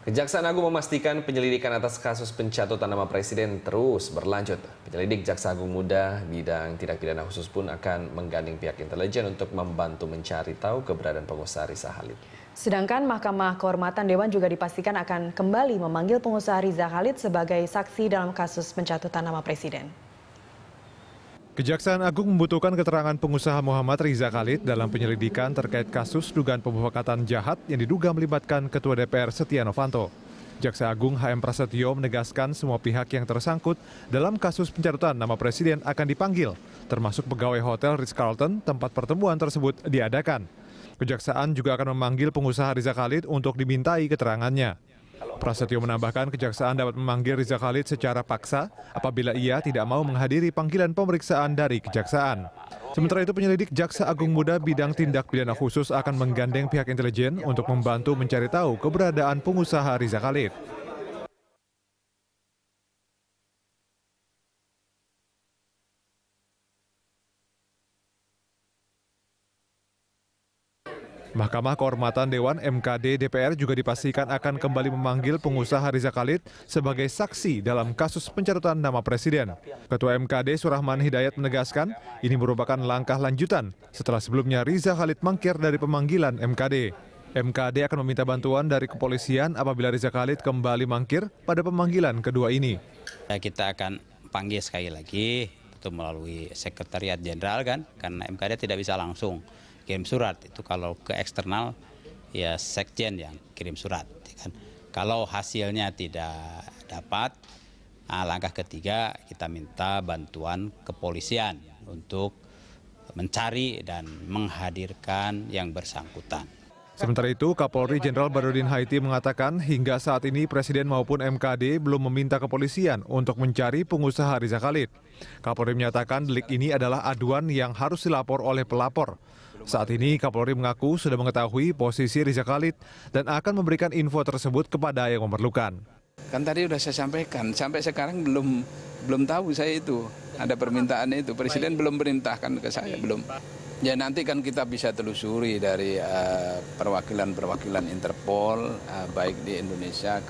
Kejaksaan Agung memastikan penyelidikan atas kasus pencatutan nama Presiden terus berlanjut. Penyelidik Jaksa Agung Muda bidang tindak pidana khusus pun akan menggandeng pihak intelijen untuk membantu mencari tahu keberadaan pengusaha Riza Khalid. Sedangkan Mahkamah Kehormatan Dewan juga dipastikan akan kembali memanggil pengusaha Riza Khalid sebagai saksi dalam kasus pencatutan nama Presiden. Kejaksaan Agung membutuhkan keterangan pengusaha Muhammad Riza Khalid dalam penyelidikan terkait kasus dugaan pemufakatan jahat yang diduga melibatkan Ketua DPR Setia Novanto. Jaksa Agung HM Prasetyo menegaskan semua pihak yang tersangkut dalam kasus pencatutan nama Presiden akan dipanggil, termasuk pegawai Hotel Ritz-Carlton tempat pertemuan tersebut diadakan. Kejaksaan juga akan memanggil pengusaha Riza Khalid untuk dimintai keterangannya. Prasetyo menambahkan kejaksaan dapat memanggil Riza Khalid secara paksa apabila ia tidak mau menghadiri panggilan pemeriksaan dari kejaksaan. Sementara itu penyelidik Jaksa Agung Muda bidang tindak pidana khusus akan menggandeng pihak intelijen untuk membantu mencari tahu keberadaan pengusaha Riza Khalid. Mahkamah Kehormatan Dewan (MKD) DPR juga dipastikan akan kembali memanggil pengusaha Riza Khalid sebagai saksi dalam kasus pencatutan nama Presiden. Ketua MKD Surahman Hidayat menegaskan ini merupakan langkah lanjutan setelah sebelumnya Riza Khalid mangkir dari pemanggilan MKD. MKD akan meminta bantuan dari kepolisian apabila Riza Khalid kembali mangkir pada pemanggilan kedua ini. Kita akan panggil sekali lagi itu melalui Sekretariat Jenderal karena MKD tidak bisa langsung kirim surat, itu kalau ke eksternal ya Sekjen yang kirim surat. Kalau hasilnya tidak dapat, langkah ketiga kita minta bantuan kepolisian untuk mencari dan menghadirkan yang bersangkutan. Sementara itu, Kapolri Jenderal Badrodin Haiti mengatakan hingga saat ini Presiden maupun MKD belum meminta kepolisian untuk mencari pengusaha Riza Khalid. Kapolri menyatakan delik ini adalah aduan yang harus dilapor oleh pelapor. Saat ini Kapolri mengaku sudah mengetahui posisi Riza Khalid dan akan memberikan info tersebut kepada yang memerlukan. Kan tadi sudah saya sampaikan, sampai sekarang belum tahu saya itu ada permintaan itu. Presiden belum perintahkan ke saya, belum. Ya nanti kan kita bisa telusuri dari perwakilan Interpol, baik di Indonesia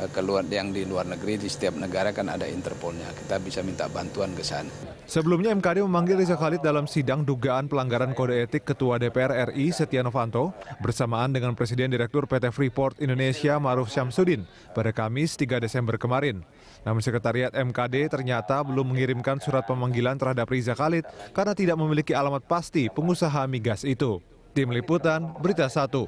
ke luar, yang di luar negeri, di setiap negara kan ada Interpolnya. Kita bisa minta bantuan ke sana. Sebelumnya MKD memanggil Riza Khalid dalam sidang dugaan pelanggaran kode etik Ketua DPR RI Setia Novanto bersamaan dengan Presiden Direktur PT Freeport Indonesia Ma'ruf Syamsuddin pada Kamis 3 Desember kemarin. Namun Sekretariat MKD ternyata belum mengirimkan surat pemanggilan terhadap Riza Khalid karena tidak memiliki alamat pasti pengusaha migas itu. Tim Liputan, Berita 1.